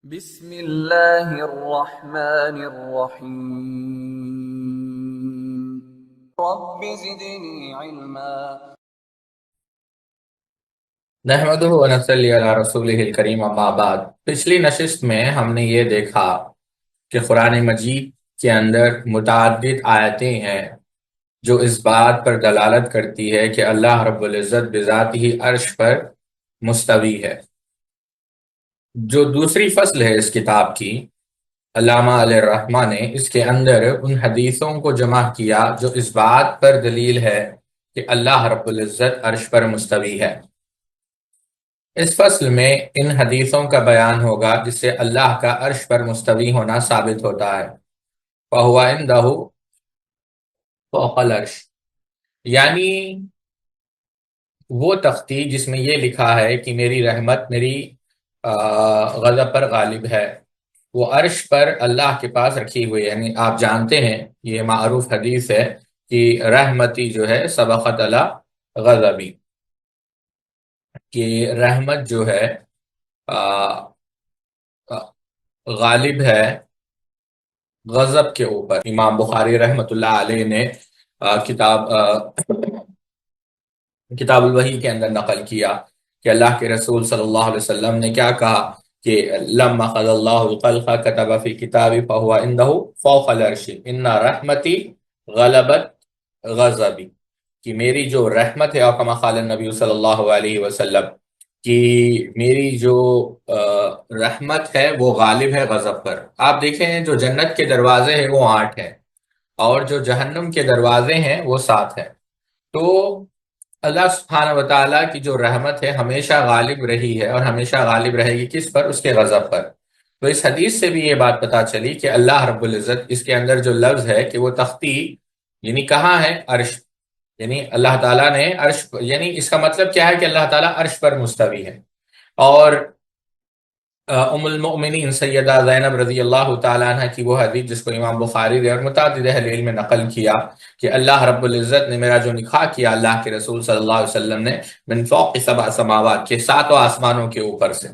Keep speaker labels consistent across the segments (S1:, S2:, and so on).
S1: بسم اللہ الرحمن الرحیم رب زدنی علما۔
S2: نحمدہ ونصلی علی رسولہ الکریم اما بعد۔ پچھلی نشست میں ہم نے یہ دیکھا کہ قرآن مجید کے اندر متعدد آیتیں ہیں جو اس بات پر دلالت کرتی ہے کہ اللہ رب العزت بذات ہی عرش پر مستوی ہے۔ جو دوسری فصل ہے اس کتاب کی، علامہ علیہ الرحمہ نے اس کے اندر ان حدیثوں کو جمع کیا جو اس بات پر دلیل ہے کہ اللہ رب العزت عرش پر مستوی ہے۔ اس فصل میں ان حدیثوں کا بیان ہوگا جس سے اللہ کا عرش پر مستوی ہونا ثابت ہوتا ہے۔ فَهُوَ عِندَهُ فَوْقَ الْعَرْشِ، یعنی وہ تختی جس میں یہ لکھا ہے کہ میری رحمت میری غضب پر غالب ہے، وہ عرش پر اللہ کے پاس رکھی ہوئی ہے۔ یعنی آپ جانتے ہیں، یہ معروف حدیث ہے کہ رحمتی جو ہے سبقت علی غضبی، کہ رحمت جو ہے آ، آ، غالب ہے غضب کے اوپر۔ امام بخاری رحمۃ اللہ علیہ نے کتاب الوحی کے اندر نقل کیا کہ اللہ کے رسول صلی اللہ علیہ وسلم نے کیا کہا کہ لما قضى اللہ الخلق كتب فی کتاب فهو عنده فوق العرش ان رحمتی غلبت غضبی، کہ میری جو رحمت ہے، اور کما قال النبی صلی اللہ علیہ وسلم، کہ میری جو رحمت ہے وہ غالب ہے غضب پر۔ آپ دیکھیں جو جنت کے دروازے ہیں وہ 8 ہیں، اور جو جہنم کے دروازے ہیں وہ 7 ہیں۔ تو اللہ سبحانہ وتعالیٰ کی جو رحمت ہے ہمیشہ غالب رہی ہے، اور ہمیشہ غالب رہے گی کس پر؟ اس کے غضب پر۔ تو اس حدیث سے بھی یہ بات پتا چلی کہ اللہ رب العزت، اس کے اندر جو لفظ ہے کہ وہ تختی، یعنی کہاں ہے؟ عرش، یعنی اللہ تعالیٰ نے عرش، یعنی اس کا مطلب کیا ہے کہ اللہ تعالیٰ عرش پر مستوی ہے۔ اور ام المؤمنین سیدہ زینب رضی اللہ تعالیٰ عنہ کی وہ حدیث جس کو امام بخاری نے اور متعدد اہل علم میں نقل کیا کہ اللہ رب العزت نے میرا جو نکاح کیا اللہ کے رسول صلی اللہ علیہ وسلم نے من فوق 7 سماوات، کے 7 آسمانوں کے اوپر سے،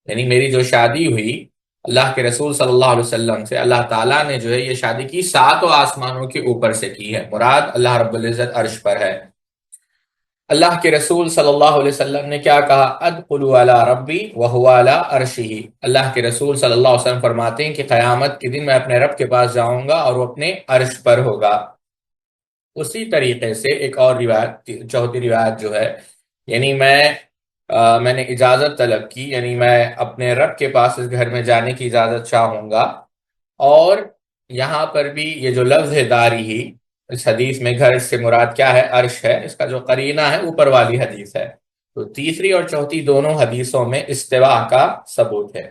S2: یعنی میری جو شادی ہوئی اللہ کے رسول صلی اللہ علیہ وسلم سے، اللہ تعالیٰ نے جو ہے یہ شادی کی 7 آسمانوں کے اوپر سے کی ہے۔ مراد اللہ رب العزت عرش پر ہے۔ اللہ کے رسول صلی اللہ علیہ وسلم نے کیا کہا؟ ادخل علی ربی وہو علی عرشہ، اللہ کے رسول صلی اللہ علیہ وسلم فرماتے ہیں کہ قیامت کے دن میں اپنے رب کے پاس جاؤں گا اور وہ اپنے عرش پر ہوگا۔ اسی طریقے سے ایک اور روایت، چوتھی روایت جو ہے، یعنی میں نے اجازت طلب کی، یعنی میں اپنے رب کے پاس اس گھر میں جانے کی اجازت چاہوں گا۔ اور یہاں پر بھی یہ جو لفظ ہے داری ہی، اس حدیث میں گھر سے مراد کیا ہے؟ عرش ہے، اس کا جو قرینہ ہے اوپر والی حدیث ہے۔ تو تیسری اور چوتھی دونوں حدیثوں میں استوا کا ثبوت ہے۔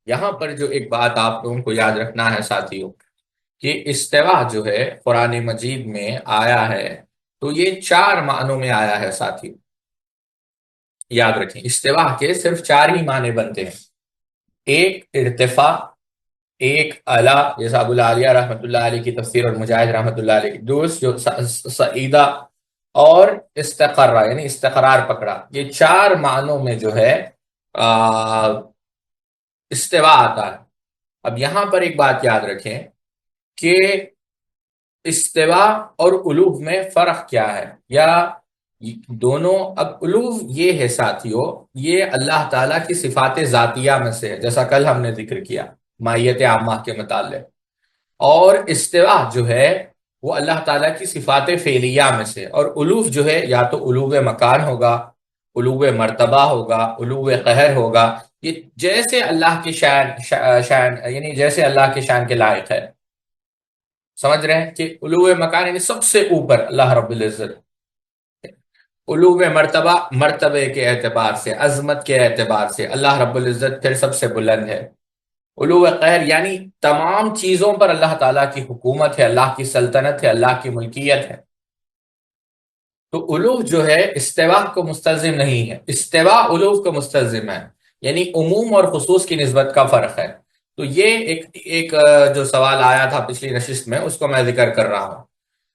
S2: یہاں پر جو ایک بات آپ لوگوں کو یاد رکھنا ہے ساتھیوں، کہ استوا جو ہے قرآن مجید میں آیا ہے تو یہ 4 معنوں میں آیا ہے ساتھیوں، یاد رکھیں استوا کے صرف 4 ہی معنی بنتے ہیں۔ ایک ارتفاع، ایک اعلیٰ جیسا ابو العالیہ رحمۃ اللہ علیہ کی تفسیر اور مجاہد رحمۃ اللہ علیہ کی، دوسر جو سعیدہ، اور استقرہ یعنی استقرار پکڑا۔ یہ 4 معنوں میں جو ہے استوا آتا ہے۔ اب یہاں پر ایک بات یاد رکھیں کہ استوا اور علو میں فرق کیا ہے، یا دونوں، اب علو یہ ہے ساتھیوں، یہ اللہ تعالیٰ کی صفات ذاتیہ میں سے ہے، جیسا کل ہم نے ذکر کیا مائیت عامہ کے متعلق۔ اور استوا جو ہے وہ اللہ تعالیٰ کی صفات فعلیہ میں سے، اور علو جو ہے یا تو علو مکان ہوگا، علو مرتبہ ہوگا، علو قہر ہوگا، یہ جیسے اللہ کی شان یعنی جیسے اللہ کی شان کے لائق ہے۔ سمجھ رہے ہیں کہ علو مکان یعنی سب سے اوپر اللہ رب العزت، علو مرتبہ مرتبے کے اعتبار سے، عظمت کے اعتبار سے اللہ رب العزت پھر سب سے بلند ہے۔ علو قہر یعنی تمام چیزوں پر اللہ تعالیٰ کی حکومت ہے، اللہ کی سلطنت ہے، اللہ کی ملکیت ہے۔ تو علو جو ہے استوا کو مستلزم نہیں ہے، استوا علو کو مستلزم ہے، یعنی عموم اور خصوص کی نسبت کا فرق ہے۔ تو یہ ایک جو سوال آیا تھا پچھلی نشست میں، اس کو میں ذکر کر رہا ہوں۔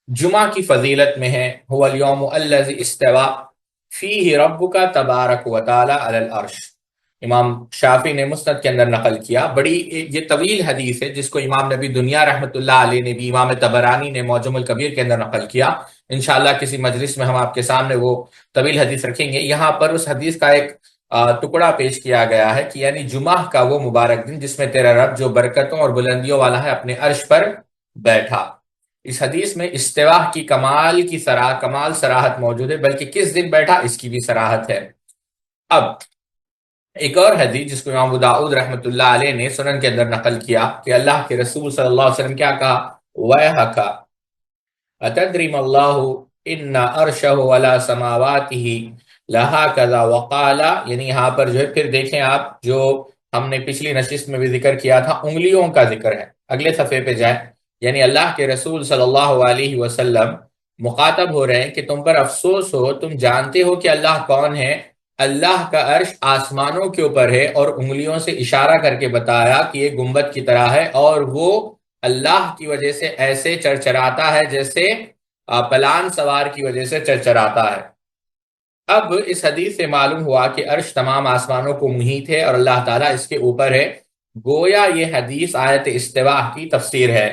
S2: جمعہ کی فضیلت میں ہے هو اليوم الذي استوى فيه ربك تبارک و تعالی علی العرش، امام شافعی نے مسند کے اندر نقل کیا. بڑی یہ طویل حدیث ہے جس کو امام نبی دنیا رحمۃ اللہ علیہ نے بھی، امام طبرانی نے معجم الکبیر کے اندر نقل کیا. انشاءاللہ کسی مجلس میں ہم آپ کے سامنے وہ طویل حدیث رکھیں گے. یہاں پر اس حدیث کا ایک ٹکڑا پیش کیا گیا ہے کہ یعنی جمعہ کا وہ مبارک دن جس میں تیرا رب جو برکتوں اور بلندیوں والا ہے اپنے عرش پر بیٹھا. اس حدیث میں استوا کی کمال صراحت موجود ہے، بلکہ کس دن بیٹھا اس کی بھی صراحت ہے. اب ایک اور حدیث جس کو امام ابو داؤد رحمۃ اللہ علیہ نے سنن کے اندر نقل کیا کہ اللہ کے رسول صلی اللہ علیہ وسلم کیا کہا، وَيْحَكَ أَتَدْرِي مَا اللَّهُ إِنَّ عَرْشَهُ وَلَا سَمَاوَاتِهِ لَهَكَذَا وَقَالَ. یعنی یہاں پر جو ہے پھر دیکھیں آپ، جو ہم نے پچھلی نشست میں بھی ذکر کیا تھا، انگلیوں کا ذکر ہے. اگلے صفحے پہ جائیں. یعنی اللہ کے رسول صلی اللہ علیہ وسلم مخاطب ہو رہے ہیں کہ تم پر افسوس ہو، تم جانتے ہو کہ اللہ کون ہے. اللہ کا عرش آسمانوں کے اوپر ہے، اور انگلیوں سے اشارہ کر کے بتایا کہ یہ گنبد کی طرح ہے، اور وہ اللہ کی وجہ سے ایسے چرچراتا ہے جیسے پلان سوار کی وجہ سے چرچراتا ہے. اب اس حدیث سے معلوم ہوا کہ عرش تمام آسمانوں کو محیط ہے اور اللہ تعالیٰ اس کے اوپر ہے. گویا یہ حدیث آیت استوا کی تفسیر ہے.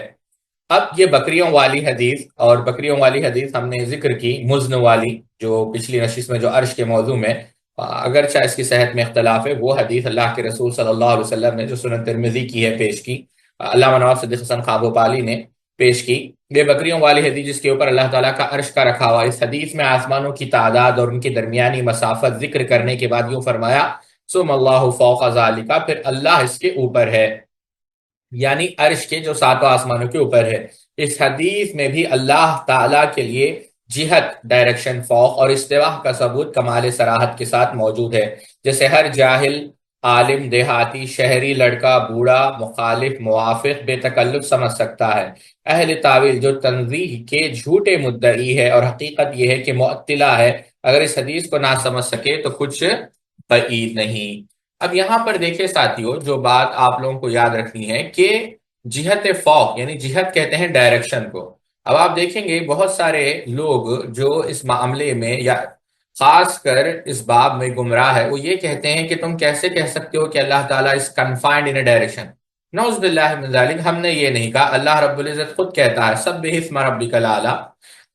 S2: اب یہ بکریوں والی حدیث، اور بکریوں والی حدیث ہم نے ذکر کی مزن والی جو پچھلی نشست میں جو عرش کے موضوع میں، اگرچہ اس کی صحت میں اختلاف ہے، وہ حدیث اللہ کے رسول صلی اللہ علیہ وسلم نے جو سنن ترمذی کی ہے پیش کی، علامہ نواب صدیق حسن خان بھوپالی نے پیش کی. یہ بکریوں والی حدیث جس کے اوپر اللہ تعالیٰ کا عرش کا رکھا ہوا. اس حدیث میں آسمانوں کی تعداد اور ان کی درمیانی مسافت ذکر کرنے کے بعد یوں فرمایا، ثم اللہ فوق ذالک، پھر اللہ اس کے اوپر ہے، یعنی عرش کے جو ساتوں آسمانوں کے اوپر ہے. اس حدیث میں بھی اللہ تعالیٰ کے لیے جہت، ڈائریکشن، فوق اور استوا کا ثبوت کمال صراحت کے ساتھ موجود ہے، جیسے ہر جاہل، عالم، دیہاتی، شہری، لڑکا، بوڑھا، مخالف، موافق، بے تکلف سمجھ سکتا ہے. اہل تعویل جو تنزیہ کے جھوٹے مدعی ہے اور حقیقت یہ ہے کہ معطلہ ہے، اگر اس حدیث کو نہ سمجھ سکے تو کچھ بعید نہیں. اب یہاں پر دیکھیں ساتھیو، جو بات آپ لوگوں کو یاد رکھنی ہے کہ جہت فوق، یعنی جہت کہتے ہیں ڈائریکشن کو. اب آپ دیکھیں گے بہت سارے لوگ جو اس معاملے میں یا خاص کر اس باب میں گمراہ ہے، وہ یہ کہتے ہیں کہ تم کیسے کہہ سکتے ہو کہ اللہ تعالیٰ is confined in a direction. نعوذ باللہ من ذالک، ہم نے یہ نہیں کہا، اللہ رب العزت خود کہتا ہے سبح اسم ربک الاعلی.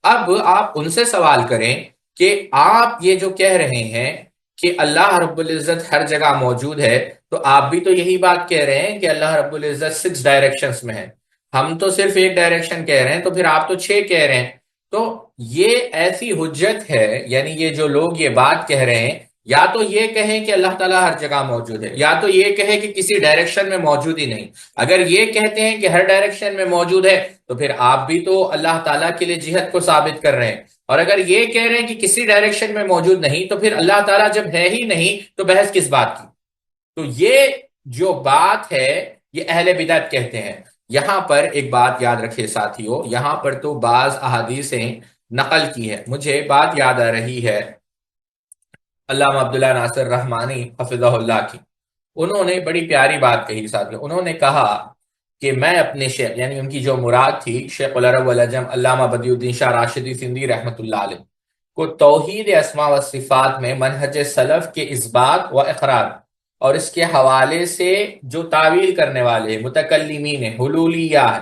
S2: اب آپ ان سے سوال کریں کہ آپ یہ جو کہہ رہے ہیں کہ اللہ رب العزت ہر جگہ موجود ہے، تو آپ بھی تو یہی بات کہہ رہے ہیں کہ اللہ رب العزت 6 ڈائریکشنز میں ہے، ہم تو صرف ایک ڈائریکشن کہہ رہے ہیں، تو پھر آپ تو 6 کہہ رہے ہیں. تو یہ ایسی حجت ہے، یعنی یہ جو لوگ یہ بات کہہ رہے ہیں، یا تو یہ کہیں کہ اللہ تعالیٰ ہر جگہ موجود ہے، یا تو یہ کہیں کہ کسی ڈائریکشن میں موجود ہی نہیں. اگر یہ کہتے ہیں کہ ہر ڈائریکشن میں موجود ہے تو پھر آپ بھی تو اللہ تعالیٰ کے لیے جہت کو ثابت کر رہے ہیں. اور اگر یہ کہہ رہے ہیں کہ کسی ڈائریکشن میں موجود نہیں، تو پھر اللہ تعالیٰ جب ہے ہی نہیں تو بحث کس بات کی. تو یہ جو بات ہے یہ اہل بدعت کہتے ہیں. یہاں پر ایک بات یاد رکھے ساتھیو، یہاں پر تو بعض احادیثیں نقل کی ہے. مجھے بات یاد آ رہی ہے علامہ عبداللہ ناصر رحمانی حفظہ اللہ کی. انہوں نے بڑی پیاری بات کہی ساتھیو. انہوں نے کہا کہ میں اپنے شیخ، یعنی ان کی جو مراد تھی شیخ العرب والعجم علامہ بدیع الدین شاہ راشدی سندھی رحمۃ اللہ علیہ، کو توحید اسماء و صفات میں منہج سلف کے اثبات و اقرار اور اس کے حوالے سے جو تعویل کرنے والے متکلمین ہیں، حلولیہ ہے،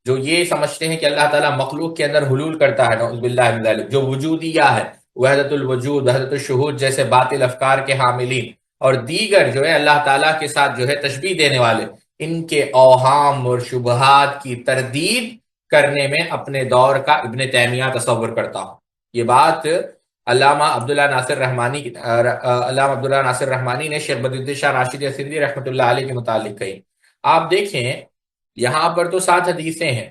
S2: جو یہ سمجھتے ہیں کہ اللہ تعالیٰ مخلوق کے اندر حلول کرتا ہے، نعوذ باللہ من ذلک، جو وجودیہ ہے، وحدت الوجود، وحدت الشہود جیسے باطل افکار کے حاملین، اور دیگر جو ہے اللہ تعالیٰ کے ساتھ جو ہے تشبیہ دینے والے، ان کے اوہام اور شبہات کی تردید کرنے میں اپنے دور کا ابن تیمیہ تصور کرتا ہوں. یہ بات علامہ عبداللہ ناصر رحمانی نے شیخ بدیع الدین شاہ راشدی سندھی رحمۃ اللہ علیہ کے متعلق کہی. آپ دیکھیں یہاں پر تو 7 حدیثیں ہیں،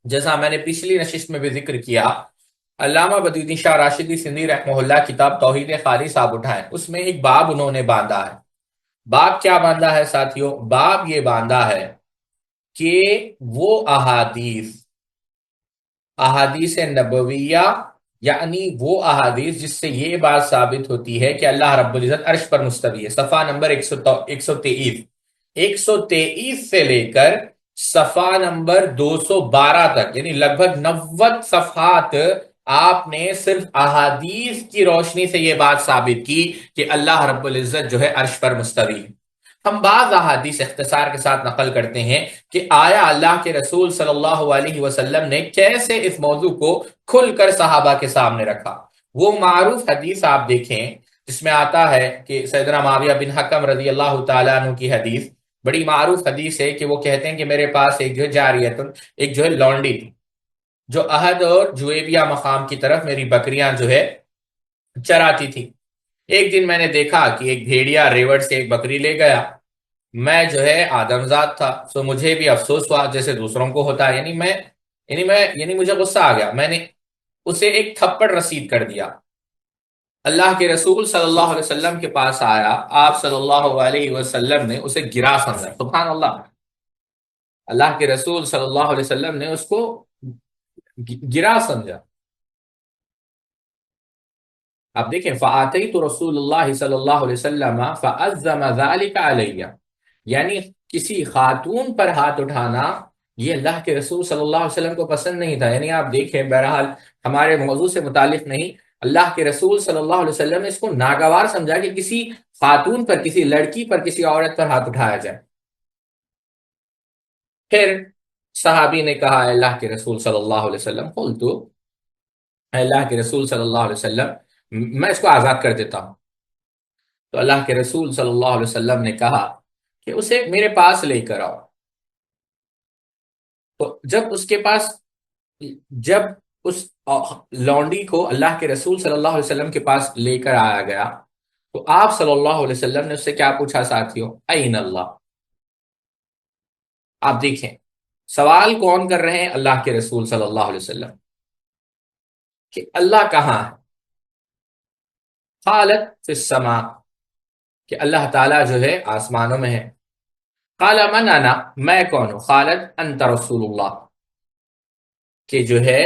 S2: جیسا میں نے پچھلی نشست میں بھی ذکر کیا. علامہ بدیع الدین شاہ راشدی سندھی رحمہ اللہ کتاب توحید خالص آپ اٹھائیں، اس میں ایک باب انہوں نے باندھا ہے. باب کیا باندھا ہے ساتھیو؟ باب یہ باندھا ہے کہ وہ احادیث نبویہ، یعنی وہ احادیث جس سے یہ بات ثابت ہوتی ہے کہ اللہ رب العزت عرش پر مستوی ہے. صفحہ نمبر 123 سے لے کر صفحہ نمبر 212 تک، یعنی لگ بھگ 90 صفحات آپ نے صرف احادیث کی روشنی سے یہ بات ثابت کی کہ اللہ رب العزت جو ہے عرش پر مستوی ہے۔ ہم بعض احادیث اختصار کے ساتھ نقل کرتے ہیں کہ آیا اللہ کے رسول صلی اللہ علیہ وسلم نے کیسے اس موضوع کو کھل کر صحابہ کے سامنے رکھا۔ وہ معروف حدیث آپ دیکھیں جس میں آتا ہے کہ سیدنا معاویہ بن حکم رضی اللہ تعالیٰ عنہ کی حدیث، بڑی معروف حدیث ہے کہ وہ کہتے ہیں کہ میرے پاس ایک جو ہے جاریتن، ایک جو ہے لونڈی تھی، جو احد اور جویبیہ مقام کی طرف میری بکریاں جو ہے چراتی تھی۔ ایک دن میں نے دیکھا کہ ایک بھیڑیا ریوڑ سے ایک بکری لے گیا۔ میں جو ہے آدمزاد تھا، سو مجھے بھی افسوس ہوا جیسے دوسروں کو ہوتا ہے، یعنی مجھے غصہ آ گیا، میں نے اسے ایک تھپڑ رسید کر دیا۔ اللہ کے رسول صلی اللہ علیہ وسلم کے پاس آیا، آپ صلی اللہ علیہ وسلم نے اسے گرا سمجھا۔ سبحان اللہ، اللہ کے رسول صلی اللہ علیہ وسلم نے اس کو گرا سمجھا۔ آپ دیکھیں فَآتَيْتُ رسول اللہ صلی اللہ علیہ وسلم فَأَزَّمَ ذَلِكَ عَلَيَّ، یعنی کسی خاتون پر ہاتھ اٹھانا یہ اللہ کے رسول صلی اللہ علیہ وسلم کو پسند نہیں تھا۔ یعنی آپ دیکھیں، بہرحال ہمارے موضوع سے متعلق نہیں، اللہ کے رسول صلی اللہ علیہ وسلم نے اس کو ناگوار سمجھا کہ کسی خاتون پر، کسی لڑکی پر، کسی عورت پر ہاتھ اٹھایا جائے۔ پھر صحابی نے کہا اے اللہ کے رسول صلی اللہ علیہ وسلم، قلتو، اے اللہ کے رسول صلی اللہ علیہ وسلم، میں اس کو آزاد کر دیتا ہوں۔ تو اللہ کے رسول صلی اللہ علیہ وسلم نے کہا کہ اسے میرے پاس لے کر آؤ۔ تو جب اس لونڈی کو اللہ کے رسول صلی اللہ علیہ وسلم کے پاس لے کر آیا گیا تو آپ صلی اللہ علیہ وسلم نے اس سے کیا پوچھا ساتھیوں؟ این اللہ۔ آپ دیکھیں سوال کون کر رہے ہیں؟ اللہ کے رسول صلی اللہ علیہ وسلم، کہ اللہ کہاں ہے؟ قالت فی السماء، کہ اللہ تعالیٰ جو ہے آسمانوں میں ہے۔ قال من انا، میں کون ہوں؟ قالت انت رسول اللہ، کہ جو ہے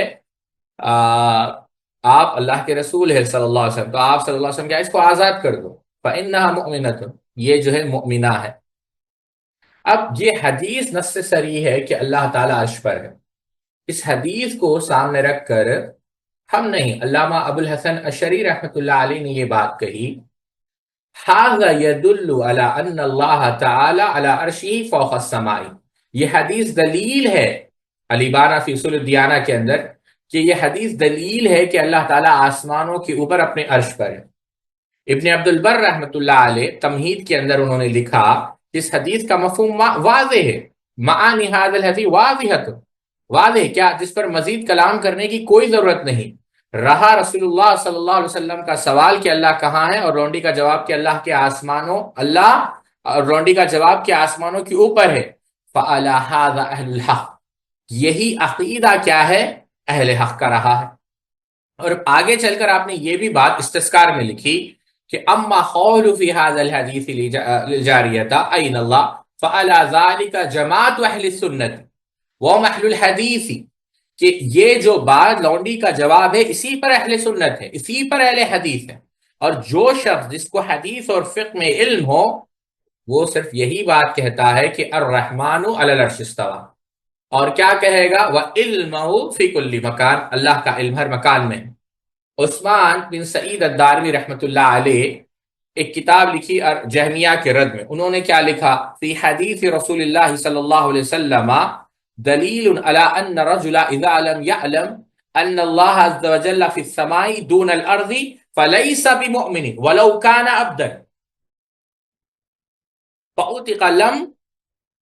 S2: آپ اللہ کے رسول ہے صلی اللہ علیہ وسلم، تو آپ صلی اللہ علیہ وسلم کیا اس کو آزاد کر دو۔ فإنها مؤمنة، یہ جو ہے مؤمنہ ہے۔ اب یہ حدیث نص صریح ہے کہ اللہ تعالیٰ عرش پر ہے۔ اس حدیث کو سامنے رکھ کر ہم نہیں، علامہ ابو الحسن اشعری رحمۃ اللہ علیہ نے یہ بات کہی، هذا يدل على ان اللہ تعالی على عرشه فوق السماء، یہ حدیث دلیل ہے، الابانہ فی اصول الدیانہ کے اندر، کہ یہ حدیث دلیل ہے کہ اللہ تعالیٰ آسمانوں کے اوپر اپنے عرش پر ہے۔ ابن عبد البر رحمۃ اللہ علیہ تمہید کے اندر انہوں نے لکھا کہ اس حدیث کا مفہوم واضح ہے، معانی هذا الحدیث واضحۃ، واضح کیا، جس پر مزید کلام کرنے کی کوئی ضرورت نہیں۔ رہا رسول اللہ صلی اللہ علیہ وسلم کا سوال کہ اللہ کہاں ہے، اور لونڈی کا جواب کہ اللہ کے آسمانوں، اللہ اور لونڈی کا جواب کہ آسمانوں کے اوپر ہے۔ فعلی ھذا اہل الحق، یہی عقیدہ کیا ہے؟ اہل حق کا رہا ہے۔ اور آگے چل کر آپ نے یہ بھی بات استذکار میں لکھی کہ اما قول فی ھذا الحدیث للجاریۃ این اللہ فعلی ذلک جماعت اہل السنت ومحل الحدیث، کہ یہ جو بات لونڈی کا جواب ہے اسی پر اہل سنت ہے، اسی پر اہل حدیث ہے، اور جو شخص جس کو حدیث اور فقہ میں علم ہو وہ صرف یہی بات کہتا ہے کہ الرحمن علی العرش استویٰ، اور کیا کہے گا؟ وَعِلْمَهُ فِي كُلِّ مکان، اللہ کا علم ہر مکان میں۔ عثمان بن سعید الدارمی رحمۃ اللہ علیہ ایک کتاب لکھی جہمیہ کے رد میں، انہوں نے کیا لکھا؟ فی حدیث رسول اللہ صلی اللہ علیہ وسلم دلیل علی ان رجل اذا لم يعلم ان اللہ عز وجل فی السماء دون الارض فلیس بمؤمن ولو کان عبدا فاعتق لم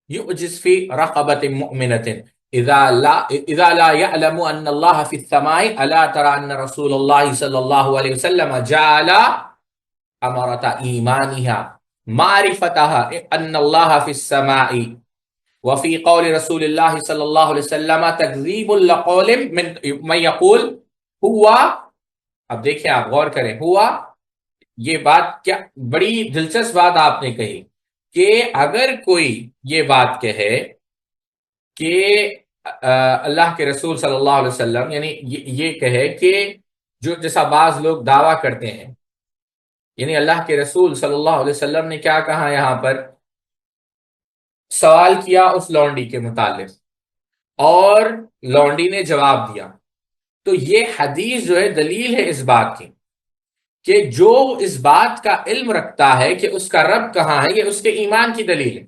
S2: يعجز فی رقبۃ مؤمنۃ اذا لا يعلم ان اللہ فی السماء الا ترى ان رسول اللہ صلی اللہ علیہ وسلم جعل امرۃ ایمانها معرفتها ان اللہ فی السماء وفی قول رسول اللہ صلی اللہ علیہ وسلم تکذیب لقول من یقول ہوا۔ اب دیکھیں، آپ غور کریں، ہوا، یہ بات کیا بڑی دلچسپ بات آپ نے کہی کہ اگر کوئی یہ بات کہے کہ اللہ کے رسول صلی اللہ علیہ وسلم، یعنی یہ کہے کہ جو جیسا بعض لوگ دعویٰ کرتے ہیں، یعنی اللہ کے رسول صلی اللہ علیہ وسلم نے کیا کہا یہاں پر؟ سوال کیا اس لونڈی کے متعلق اور لونڈی نے جواب دیا، تو یہ حدیث جو ہے دلیل ہے اس بات کی کہ جو اس بات کا علم رکھتا ہے کہ اس کا رب کہاں ہے، یہ اس کے ایمان کی دلیل ہے،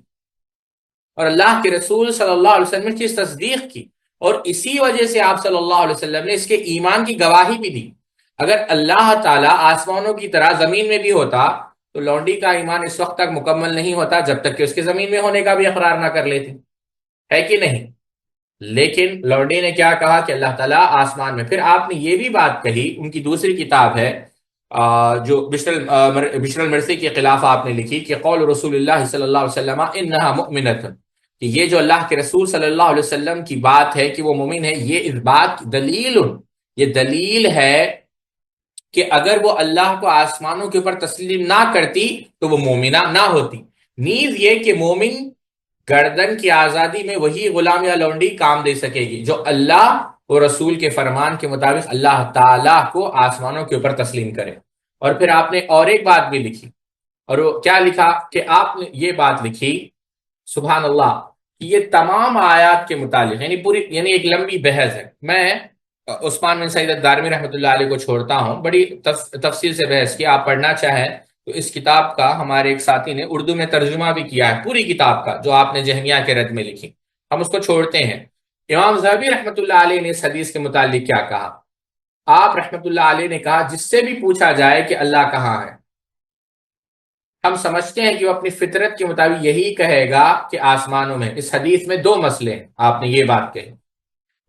S2: اور اللہ کے رسول صلی اللہ علیہ وسلم نے اس تصدیق کی، اور اسی وجہ سے آپ صلی اللہ علیہ وسلم نے اس کے ایمان کی گواہی بھی دی۔ اگر اللہ تعالیٰ آسمانوں کی طرح زمین میں بھی ہوتا تو لونڈی کا ایمان اس وقت تک مکمل نہیں ہوتا جب تک کہ اس کے زمین میں ہونے کا بھی اقرار نہ کر لیتے، ہے کہ نہیں؟ لیکن لونڈی نے کیا کہا کہ اللہ تعالیٰ آسمان میں۔ پھر آپ نے یہ بھی بات کہی، ان کی دوسری کتاب ہے جو بشر المرسی کے خلاف آپ نے لکھی کہ قول رسول اللہ صلی اللہ علیہ وسلم انہا مؤمنۃ، کہ یہ جو اللہ کے رسول صلی اللہ علیہ وسلم کی بات ہے کہ وہ مومن ہے، یہ اس بات دلیل، یہ دلیل ہے کہ اگر وہ اللہ کو آسمانوں کے اوپر تسلیم نہ کرتی تو وہ مومنہ نہ ہوتی۔ نیز یہ کہ مومن گردن کی آزادی میں وہی غلام یا لونڈی کام دے سکے گی جو اللہ اور رسول کے فرمان کے مطابق اللہ تعالیٰ کو آسمانوں کے اوپر تسلیم کرے۔ اور پھر آپ نے اور ایک بات بھی لکھی، اور وہ کیا لکھا کہ آپ نے یہ بات لکھی، سبحان اللہ، کہ یہ تمام آیات کے متعلق یعنی ایک لمبی بحث ہے۔ میں عثمان بن سعید الدارمی رحمۃ اللہ علیہ کو چھوڑتا ہوں، بڑی تفصیل سے بحث کی، آپ پڑھنا چاہیں تو اس کتاب کا ہمارے ایک ساتھی نے اردو میں ترجمہ بھی کیا ہے پوری کتاب کا، جو آپ نے جہمیہ کے رد میں لکھی، ہم اس کو چھوڑتے ہیں۔ امام ذہبی رحمۃ اللہ علیہ نے اس حدیث کے متعلق کیا کہا؟ آپ رحمۃ اللہ علیہ نے کہا جس سے بھی پوچھا جائے کہ اللہ کہاں ہے، ہم سمجھتے ہیں کہ وہ اپنی فطرت کے مطابق یہی کہے گا کہ آسمانوں میں۔ اس حدیث میں دو مسئلے ہیں، آپ نے یہ بات کہی۔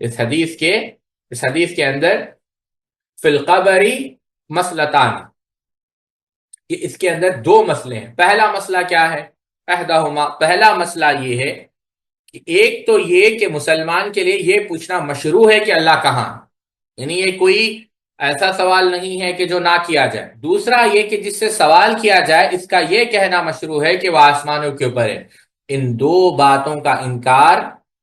S2: اس حدیث کے اندر فی القبر مسلطان، کہ اس کے اندر دو مسئلے ہیں۔ پہلا مسئلہ کیا ہے؟ پہلا مسئلہ یہ ہے کہ ایک تو یہ کہ مسلمان کے لیے یہ پوچھنا مشروع ہے کہ اللہ کہاں، یعنی یہ کوئی ایسا سوال نہیں ہے کہ جو نہ کیا جائے۔ دوسرا یہ کہ جس سے سوال کیا جائے اس کا یہ کہنا مشروع ہے کہ وہ آسمانوں کے اوپر ہے۔ ان دو باتوں کا انکار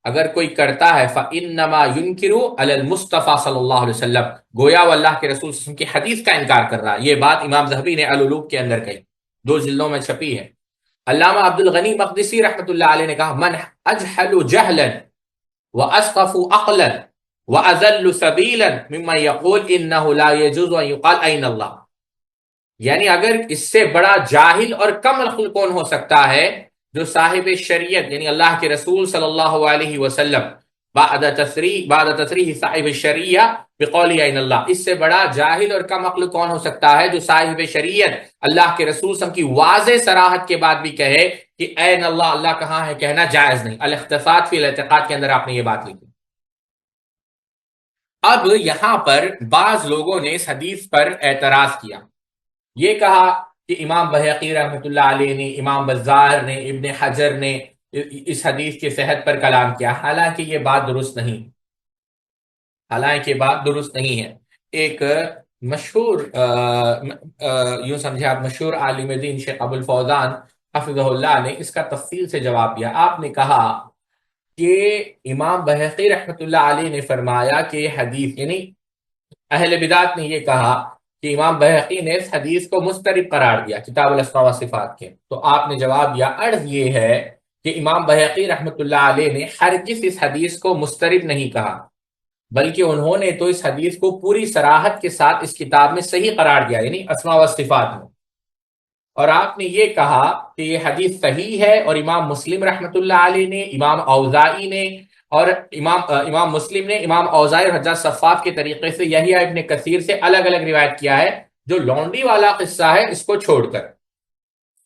S2: اگر کوئی کرتا ہے فَإِنَّمَا يُنْكِرُ عَلَى الْمُصْطَفَى صلی اللہ علیہ وسلم، گویا وہ اللہ کے رسول صلی اللہ علیہ وسلم کی حدیث کا انکار کر رہا ہے۔ یہ بات امام ذہبی نے العلوم کے اندر کہی، 2 جلدوں میں چھپی ہے۔ علامہ عبد الغنی مقدسی رحمۃ اللہ علیہ نے کہا من اجہل جہلا واسقف عقلا واذل سبیلا ممن یقول انه لا يجوز ان يقال این اللہ، یعنی اگر اس سے بڑا جاہل اور کم عقل کون ہو سکتا ہے جو صاحب شریعت یعنی اللہ کے رسول صلی اللہ علیہ وسلم بعد تصریح صاحب الشریعہ بقول این اللہ، اس سے بڑا جاہل اور کم عقل کون ہو سکتا ہے جو صاحب شریعت اللہ کے رسول صلی اللہ علیہ وسلم کی واضح صراحت کے بعد بھی کہے کہ این اللہ، اللہ کہاں ہے، کہنا جائز نہیں۔ الاختصاص فی الاعتقاد کے اندر آپ نے یہ بات لکھی۔ اب یہاں پر بعض لوگوں نے اس حدیث پر اعتراض کیا، یہ کہا کہ امام بہقی رحمۃ اللہ علیہ نے، امام بزار نے، ابن حجر نے اس حدیث کی صحت پر کلام کیا، حالانکہ یہ بات درست نہیں ہے۔ ایک مشہور یوں سمجھے آپ مشہور عالم دین شیخ ابو الفوزان حفظہ اللہ نے اس کا تفصیل سے جواب دیا۔ آپ نے کہا کہ امام بہقی رحمۃ اللہ علیہ نے فرمایا کہ یہ حدیث، یعنی اہل بدعت نے یہ کہا کہ امام بہقی نے اس حدیث کو مضطرب قرار دیا کتاب الاسماء و صفات کے، تو آپ نے جواب دیا عرض یہ ہے کہ امام بہقی رحمۃ اللہ علیہ نے ہرگز اس حدیث کو مضطرب نہیں کہا، بلکہ انہوں نے تو اس حدیث کو پوری صراحت کے ساتھ اس کتاب میں صحیح قرار دیا، یعنی اسماء و صفات میں۔ اور آپ نے یہ کہا کہ یہ حدیث صحیح ہے، اور امام مسلم رحمۃ اللہ علیہ نے، امام اوزائی نے، اور امام مسلم نے امام اوزائی اور حجاج صفاف کے طریقے سے یحییٰ ابن کثیر سے الگ الگ روایت کیا ہے جو لونڈی والا قصہ ہے اس کو چھوڑ کر۔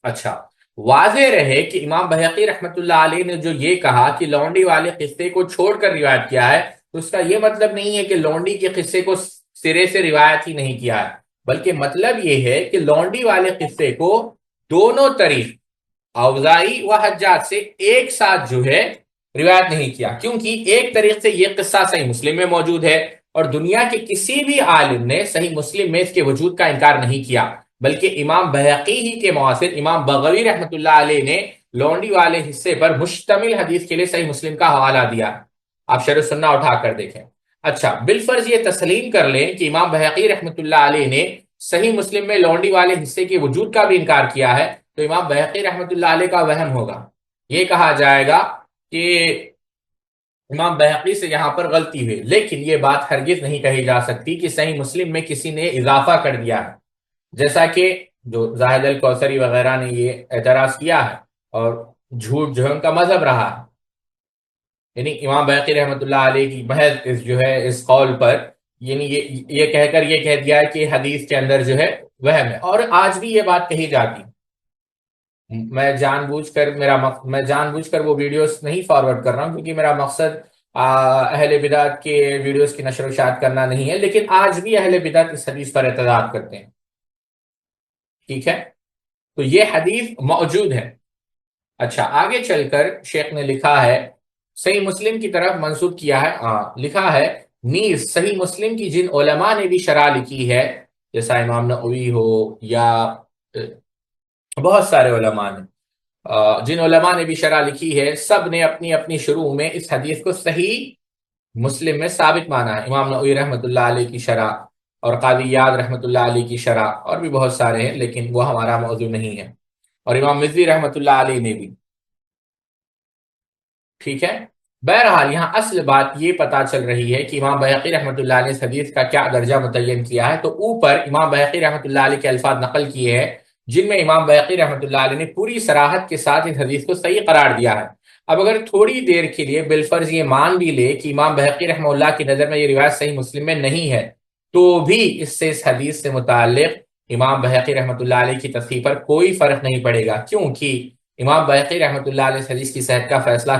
S2: اچھا، واضح رہے کہ امام بہقی رحمۃ اللہ علیہ نے جو یہ کہا کہ لونڈی والے قصے کو چھوڑ کر روایت کیا ہے، تو اس کا یہ مطلب نہیں ہے کہ لونڈی کے قصے کو سرے سے روایت ہی نہیں کیا ہے، بلکہ مطلب یہ ہے کہ لونڈی والے قصے کو دونوں طریق اوزائی و حجاج سے ایک ساتھ جو ہے روایت نہیں کیا، کیونکہ ایک طریق سے یہ قصہ صحیح مسلم میں موجود ہے، اور دنیا کے کسی بھی عالم نے صحیح مسلم میں اس کے وجود کا انکار نہیں کیا، بلکہ امام بہقی ہی کے معاصر امام بغوی رحمۃ اللہ علیہ نے لونڈی والے حصے پر مشتمل حدیث کے لیے صحیح مسلم کا حوالہ دیا، آپ شرح سنہ اٹھا کر دیکھیں۔ اچھا، بالفرض یہ تسلیم کر لیں کہ امام بہقی رحمۃ اللہ علیہ نے صحیح مسلم میں لونڈی والے حصے کے وجود کا بھی انکار کیا ہے، تو امام بہقی رحمۃ اللہ علیہ کا وہم ہوگا، یہ کہا جائے گا کہ امام بہقی سے یہاں پر غلطی ہوئی، لیکن یہ بات ہرگز نہیں کہی جا سکتی کہ صحیح مسلم میں کسی نے اضافہ کر دیا ہے، جیسا کہ جو زاہد الکوثری وغیرہ نے یہ اعتراض کیا ہے، اور جھوٹ جو ہے ان کا مذہب رہا ہے۔ یعنی امام بہقی رحمۃ اللہ علیہ کی محض جو ہے اس قول پر، یعنی یہ کہہ کر یہ کہہ دیا ہے کہ حدیث کے اندر جو ہے وہم ہے، اور آج بھی یہ بات کہی جاتی ہے۔ میں جان بوجھ کر وہ ویڈیوز نہیں فارورڈ کر رہا ہوں، کیونکہ میرا مقصد اہل بدعت کے ویڈیوز کی نشر و اشاعت کرنا نہیں ہے، لیکن آج بھی اہل بدعت اس حدیث پر اعتراض کرتے ہیں، ٹھیک ہے؟ تو یہ حدیث موجود ہے۔ اچھا، آگے چل کر شیخ نے لکھا ہے، صحیح مسلم کی طرف منسوب کیا ہے، لکھا ہے نیز صحیح مسلم کی جن علماء نے بھی شرح لکھی ہے، جیسا امام نووی ہو یا بہت سارے علماء نے، جن علماء نے بھی شرح لکھی ہے، سب نے اپنی اپنی شروع میں اس حدیث کو صحیح مسلم میں ثابت مانا ہے۔ امام نووی رحمۃ اللہ علیہ کی شرح، اور قاضی یاد رحمۃ اللہ علیہ کی شرح، اور بھی بہت سارے ہیں، لیکن وہ ہمارا موضوع نہیں ہے، اور امام مزی رحمۃ اللہ علیہ نے بھی، ٹھیک ہے؟ بہرحال یہاں اصل بات یہ پتا چل رہی ہے کہ امام بہقی رحمۃ اللہ علیہ اس حدیث کا کیا درجہ متعین کیا ہے۔ تو اوپر امام بہقی رحمۃ اللہ علیہ کے الفاظ نقل کیے ہیں، جن میں امام بہقی رحمۃ اللہ علیہ نے پوری صراحت کے ساتھ اس حدیث کو صحیح قرار دیا ہے۔ اب اگر تھوڑی دیر کے لیے بالفرض یہ مان بھی لے کہ امام بہقی رحمہ اللہ کی نظر میں یہ روایت صحیح مسلم میں نہیں ہے، تو بھی اس سے اس حدیث سے متعلق امام بہقی رحمۃ اللہ علیہ کی تصحیح پر کوئی فرق نہیں پڑے گا، کیونکہ امام بہقی رحمۃ اللہ علیہ اس حدیث کی صحت کا فیصلہ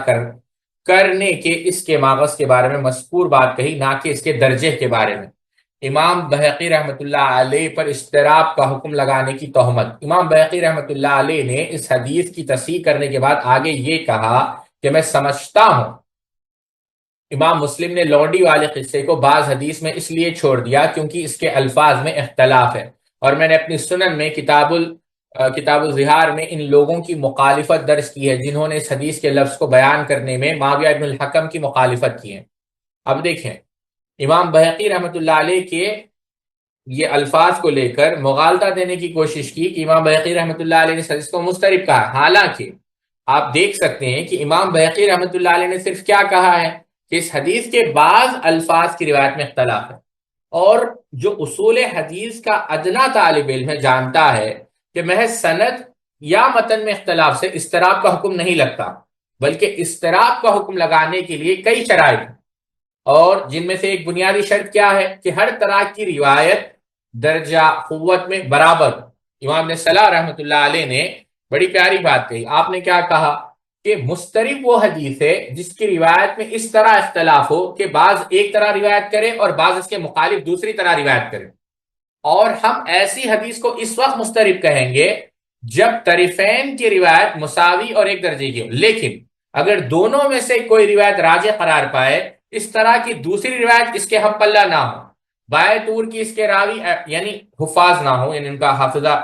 S2: کرنے کے اس کے ماغذ کے بارے میں مذکور بات کہی، نہ کہ اس کے درجے کے بارے میں۔ امام بہقی رحمۃ اللہ علیہ پر اضطراب کا حکم لگانے کی تہمت، امام بہقی رحمۃ اللہ علیہ نے اس حدیث کی تصحیح کرنے کے بعد آگے یہ کہا کہ میں سمجھتا ہوں امام مسلم نے لونڈی والے قصے کو بعض حدیث میں اس لیے چھوڑ دیا کیونکہ اس کے الفاظ میں اختلاف ہے، اور میں نے اپنی سنن میں کتاب الظہار میں ان لوگوں کی مخالفت درج کی ہے جنہوں نے اس حدیث کے لفظ کو بیان کرنے میں معاویہ ابن الحکم کی مخالفت کی ہے۔ اب دیکھیں، امام بہقی رحمۃ اللہ علیہ کے یہ الفاظ کو لے کر مغالطہ دینے کی کوشش کی کہ امام بہقی رحمۃ اللہ علیہ نے اس حدیث کو مضطرب کہا، حالانکہ آپ دیکھ سکتے ہیں کہ امام بہقی رحمۃ اللہ علیہ نے صرف کیا کہا ہے کہ اس حدیث کے بعض الفاظ کی روایت میں اختلاف ہے، اور جو اصول حدیث کا ادنا طالب علم ہے جانتا ہے کہ محض سند یا متن میں اختلاف سے اضطراب کا حکم نہیں لگتا، بلکہ اضطراب کا حکم لگانے کے لیے کئی شرائط ہیں، اور جن میں سے ایک بنیادی شرط کیا ہے کہ ہر طرح کی روایت درجہ قوت میں برابر۔ امام نے صلاح رحمۃ اللہ علیہ نے بڑی پیاری بات کہی، آپ نے کیا کہا کہ مضطرب وہ حدیث ہے جس کی روایت میں اس طرح اختلاف ہو کہ بعض ایک طرح روایت کرے اور بعض اس کے مخالف دوسری طرح روایت کرے، اور ہم ایسی حدیث کو اس وقت مضطرب کہیں گے جب طرفین کی روایت مساوی اور ایک درجے کی ہو، لیکن اگر دونوں میں سے کوئی روایت راجح قرار پائے، اس طرح کی دوسری روایت اس کے ہم پلہ نہ ہو، بائے طور کی اس کے راوی یعنی حفاظ نہ ہو، یعنی ان کا حافظہ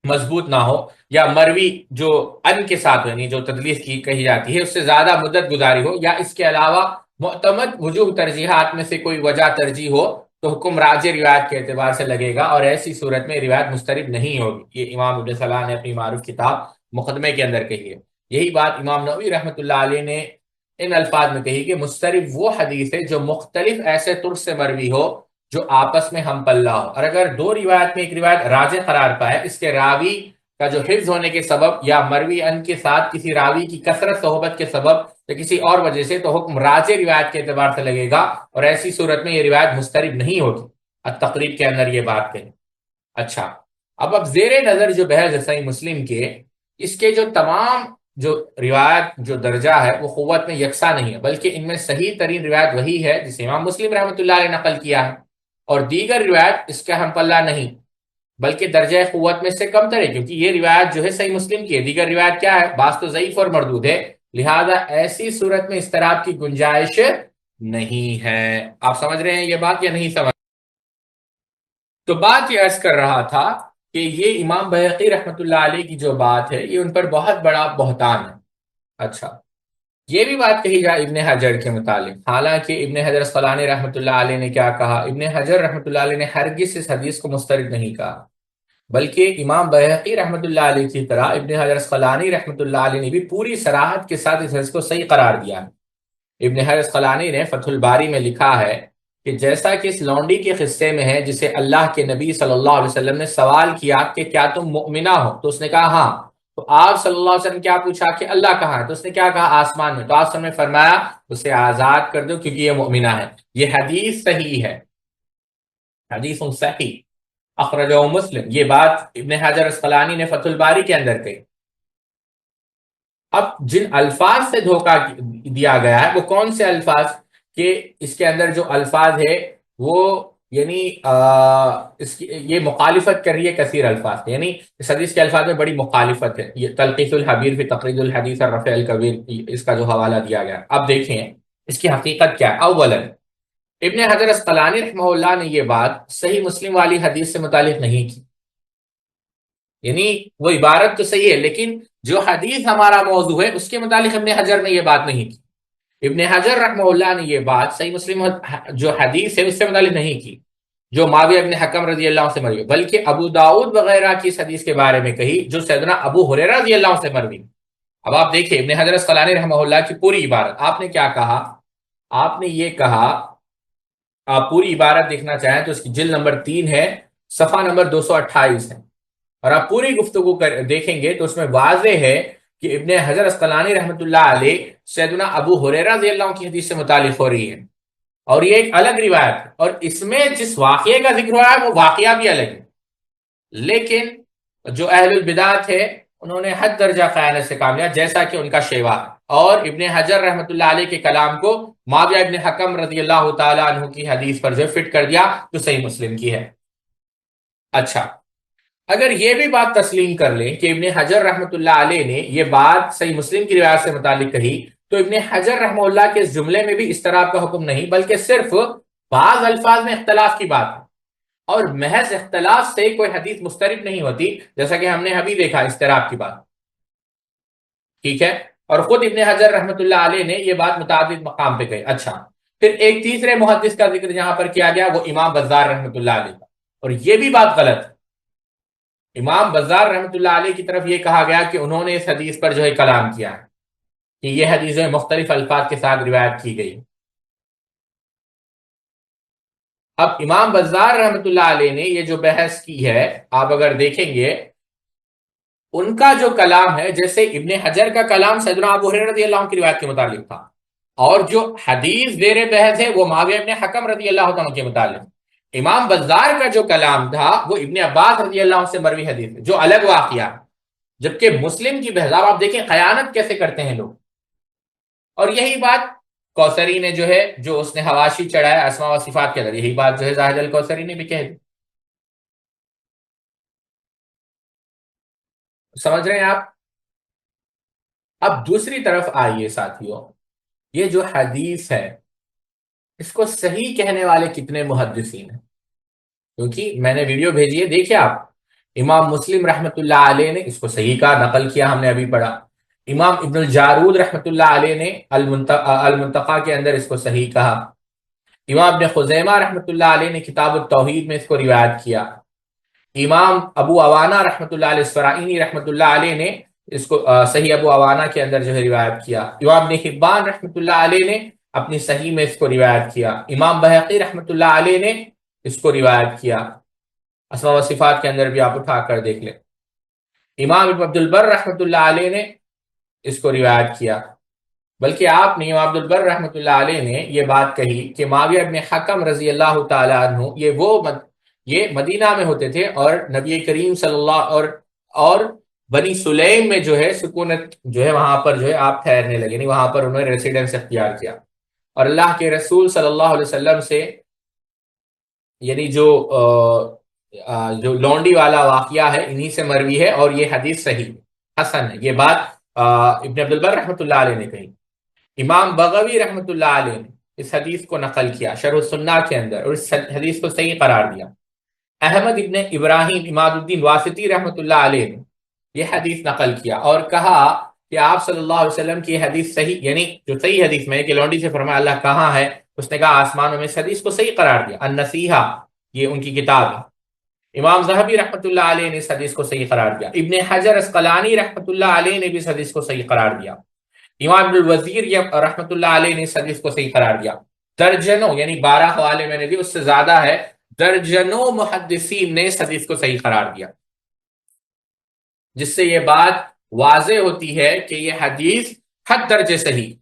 S2: مضبوط نہ ہو، یا مروی جو ان کے ساتھ یعنی جو تدلیس کی کہی جاتی ہے اس سے زیادہ مدت گزاری ہو، یا اس کے علاوہ معتمد وجوہ ترجیحات میں سے کوئی وجہ ترجیح ہو، تو حکم راجع روایت کے اعتبار سے لگے گا، اور ایسی صورت میں روایت مضطرب نہیں ہوگی۔ یہ امام ابن صلاح نے اپنی معروف کتاب مقدمے کے اندر کہی ہے۔ یہی بات امام نووی رحمۃ اللہ علیہ نے ان الفاظ میں کہی کہ مضطرب وہ حدیث ہے جو مختلف ایسے طرق سے مروی ہو جو آپس میں ہم پلہ ہو، اور اگر دو روایت میں ایک روایت راجع قرار پائے، اس کے راوی کا جو حفظ ہونے کے سبب یا مروی ان کے ساتھ کسی راوی کی کثرت صحبت کے سبب یا کسی اور وجہ سے، تو حکم راجع روایت کے اعتبار سے لگے گا، اور ایسی صورت میں یہ روایت مضطرب نہیں ہوگی۔ التقریب کے اندر یہ بات کہیں۔ اچھا، اب زیر نظر جو بحث ہے صحیح مسلم کے، اس کے جو تمام جو روایت جو درجہ ہے وہ قوت میں یکساں نہیں ہے، بلکہ ان میں صحیح ترین روایت وہی ہے جسے امام مسلم رحمۃ اللہ علیہ نقل کیا ہے، اور دیگر روایت اس کا ہم پلہ نہیں، بلکہ درجہ قوت میں سے کم تر ہے، کیونکہ یہ روایت جو ہے صحیح مسلم کی ہے، دیگر روایت کیا ہے، بعض تو ضعیف اور مردود ہے، لہذا ایسی صورت میں اضطراب کی گنجائش نہیں ہے۔ آپ سمجھ رہے ہیں یہ بات یا نہیں سمجھ؟ تو بات یہ عرض کر رہا تھا کہ یہ امام بہقی رحمۃ اللہ علیہ کی جو بات ہے یہ ان پر بہت بڑا بہتان ہے۔ اچھا، یہ بھی بات کہی جائے ابن حجر کے متعلق، حالانکہ ابن حجر اسقلانی رحمۃ اللہ علیہ نے کیا کہا، ابن حجر رحمۃ اللہ علیہ نے ہرگز اس حدیث کو مسترد نہیں کہا، بلکہ امام بہقی رحمۃ اللہ علیہ کی طرح ابن حجر اسقلانی رحمۃ اللہ علیہ نے بھی پوری صراحت کے ساتھ اس حدیث کو صحیح قرار دیا ہے۔ ابن حجر اسقلانی نے فتح الباری میں لکھا ہے کہ جیسا کہ اس لونڈی کے قصے میں ہے جسے اللہ کے نبی صلی اللہ علیہ وسلم نے سوال کیا کہ کیا تم مؤمنہ ہو، تو اس نے کہا ہاں، تو آپ صلی اللہ علیہ وسلم کیا پوچھا کہ اللہ کہاں ہے، تو اس نے کیا کہا آسمان میں، تو آپ نے فرمایا اسے آزاد کر دو کیونکہ یہ مؤمنہ ہے۔ یہ حدیث صحیح ہے، حدیث صحیح، اخرجہ مسلم۔ یہ بات ابن حجر اسقلانی نے فتح الباری کے اندر کہی۔ اب جن الفاظ سے دھوکہ دیا گیا ہے وہ کون سے الفاظ، کہ اس کے اندر جو الفاظ ہے وہ یعنی یہ مخالفت کر رہی ہے کثیر الفاظ، یعنی اس حدیث کے الفاظ میں بڑی مخالفت ہے۔ یہ تلخیص الحبیر فی تقرید الحدیث الرفیع الکبیر، اس کا جو حوالہ دیا گیا۔ اب دیکھیں اس کی حقیقت کیا ہے۔ اولا ابن حجر اسقلانی رحمہ اللہ نے یہ بات صحیح مسلم والی حدیث سے متعلق نہیں کی، یعنی وہ عبارت تو صحیح ہے لیکن جو حدیث ہمارا موضوع ہے اس کے متعلق ابن حجر نے یہ بات نہیں کی۔ ابن حجر رحمہ اللہ نے یہ بات صحیح مسلم جو حدیث ہے اس سے متعلق نہیں کی جو معاویہ ابن حکم رضی اللہ عنہ سے مروی، بلکہ ابو داؤد وغیرہ کی اس حدیث کے بارے میں کہی جو سیدنا ابو ہریرہ رضی اللہ عنہ سے مروی۔ اب آپ دیکھیں ابن حجر اسقلانی رحمہ اللہ کی پوری عبارت، آپ نے کیا کہا، آپ نے یہ کہا، آپ پوری عبارت دیکھنا چاہیں تو اس کی جلد نمبر 3 ہے، صفحہ نمبر 228 ہے، اور آپ پوری گفتگو دیکھیں گے تو اس میں واضح ہے کہ ابن حجر اسقلانی رحمۃ اللہ علیہ سیدنا ابو ہریرہ رضی اللہ عنہ کی حدیث سے متعلق ہو رہی ہے، اور یہ ایک الگ روایت ہے، اور اس میں جس واقعے کا ذکر ہو رہا ہے وہ واقعہ بھی الگ ہے، لیکن جو اہل البدعت ہے انہوں نے حد درجہ خیانت سے کام لیا جیسا کہ ان کا شیوا ہے، اور ابن حجر رحمۃ اللہ علیہ کے کلام کو معاویہ ابن حکم رضی اللہ تعالیٰ عنہ کی حدیث پر جو فٹ کر دیا جو صحیح مسلم کی ہے۔ اچھا، اگر یہ بھی بات تسلیم کر لیں کہ ابن حجر رحمۃ اللہ علیہ نے یہ بات صحیح مسلم کی روایت سے متعلق کہی، تو ابن حجر رحمہ اللہ کے اس جملے میں بھی اضطراب کا حکم نہیں بلکہ صرف بعض الفاظ میں اختلاف کی بات ہے، اور محض اختلاف سے کوئی حدیث مسترب نہیں ہوتی، جیسا کہ ہم نے ابھی دیکھا اضطراب کی بات، ٹھیک ہے، اور خود ابن حجر رحمۃ اللہ علیہ نے یہ بات متعدد مقام پہ کہی۔ اچھا، پھر ایک تیسرے محدث کا ذکر جہاں پر کیا گیا وہ امام بزار رحمۃ اللہ علیہ کا، اور یہ بھی بات غلط ہے۔ امام بزار رحمۃ اللہ علیہ کی طرف یہ کہا گیا کہ انہوں نے اس حدیث پر جو ہے کلام کیا ہے کہ یہ حدیث مختلف الفاظ کے ساتھ روایت کی گئی۔ اب امام بزار رحمۃ اللہ علیہ نے یہ جو بحث کی ہے آپ اگر دیکھیں گے ان کا جو کلام ہے، جیسے ابن حجر کا کلام سیدنا ابو ہریرہ رضی اللہ عنہ کی روایت کے متعلق تھا، اور جو حدیث زیر بحث ہے وہ معاویہ ابن حکم رضی اللہ عنہ کے متعلق۔ امام بزار کا جو کلام تھا وہ ابن عباس رضی اللہ عنہ سے مروی حدیث ہے جو الگ واقعہ، جبکہ مسلم کی بحث آپ دیکھیں خیانت کیسے کرتے ہیں لوگ، اور یہی بات کوثری نے جو ہے جو اس نے حواشی چڑھایا اسماء و صفات کے اندر، یہی بات جو ہے زاہد الکوثری نے بھی کہہ دی۔ سمجھ رہے ہیں آپ؟ اب دوسری طرف آئیے ساتھیوں، یہ جو حدیث ہے اس کو صحیح کہنے والے کتنے محدثین ہیں، کیونکہ میں نے ویڈیو بھیجی ہے، دیکھیں آپ، امام مسلم رحمۃ اللہ علیہ نے اس کو صحیح کہا، نقل کیا، ہم نے ابھی پڑھا۔ امام ابن الجارود رحمۃ اللہ علیہ نے المنتقی کے اندر اس کو صحیح کہا۔ امام ابن خزیمہ رحمۃ اللہ علیہ نے کتاب التوحید میں اس کو روایت کیا۔ امام ابو عوانہ رحمۃ اللہ علیہ اسفرائینی رحمۃ اللہ علیہ نے اس کو صحیح ابو عوانہ کے اندر جو ہے روایت کیا۔ امام ابن حبان رحمۃ اللہ علیہ نے اپنی صحیح میں اس کو روایت کیا۔ امام بہقی رحمۃ اللہ علیہ نے اس کو روایت کیا، اسماء و صفات کے اندر بھی آپ اٹھا کر دیکھ لیں۔ امام ابن عبد البر رحمۃ اللہ علیہ نے اس کو روایت کیا، بلکہ آپ نے امام عبد البر رحمۃ اللہ علیہ نے یہ بات کہی کہ معاویہ ابن حکم رضی اللہ تعالیٰ عنہ یہ مدینہ میں ہوتے تھے، اور نبی کریم صلی اللہ اور بنی سلیم میں جو ہے سکونت جو ہے وہاں پر جو ہے آپ ٹھہرنے لگے، یعنی وہاں پر انہوں نے ریسیڈنس اختیار کیا، اور اللہ کے رسول صلی اللہ علیہ وسلم سے یعنی جو لونڈی والا واقعہ ہے انہی سے مروی ہے، اور یہ حدیث صحیح حسن ہے۔ یہ بات ابن عبد البر رحمۃ اللہ علیہ نے کہی۔ امام بغوی رحمۃ اللہ علیہ نے اس حدیث کو نقل کیا شرح السنہ کے اندر، اور اس حدیث کو صحیح قرار دیا۔ احمد ابن ابراہیم اماد الدین واسطی رحمۃ اللہ علیہ نے یہ حدیث نقل کیا اور کہا کہ آپ صلی اللہ علیہ وسلم کی حدیث صحیح، یعنی جو صحیح حدیث میں کہ لونڈی سے فرمایا اللہ کہاں ہے، اس نے کہا آسمانوں میں، اس حدیث کو صحیح قرار دیا۔ النصیحہ یہ ان کی کتاب ہے۔ امام ذہبی رحمۃ اللہ علیہ نے اس حدیث کو صحیح قرار دیا۔ ابن حجر اسقلانی رحمۃ اللہ علیہ نے بھی اس حدیث کو صحیح قرار دیا۔ امام ابن الوزیر یہ رحمۃ اللہ علیہ نے اس حدیث کو صحیح قرار دیا. درجنوں یعنی 12 حوالے میں نے دی، اس سے زیادہ ہے، درجنوں محدثین نے اس حدیث کو صحیح قرار دیا، جس سے یہ بات واضح ہوتی ہے کہ یہ حدیث حد درجے صحیح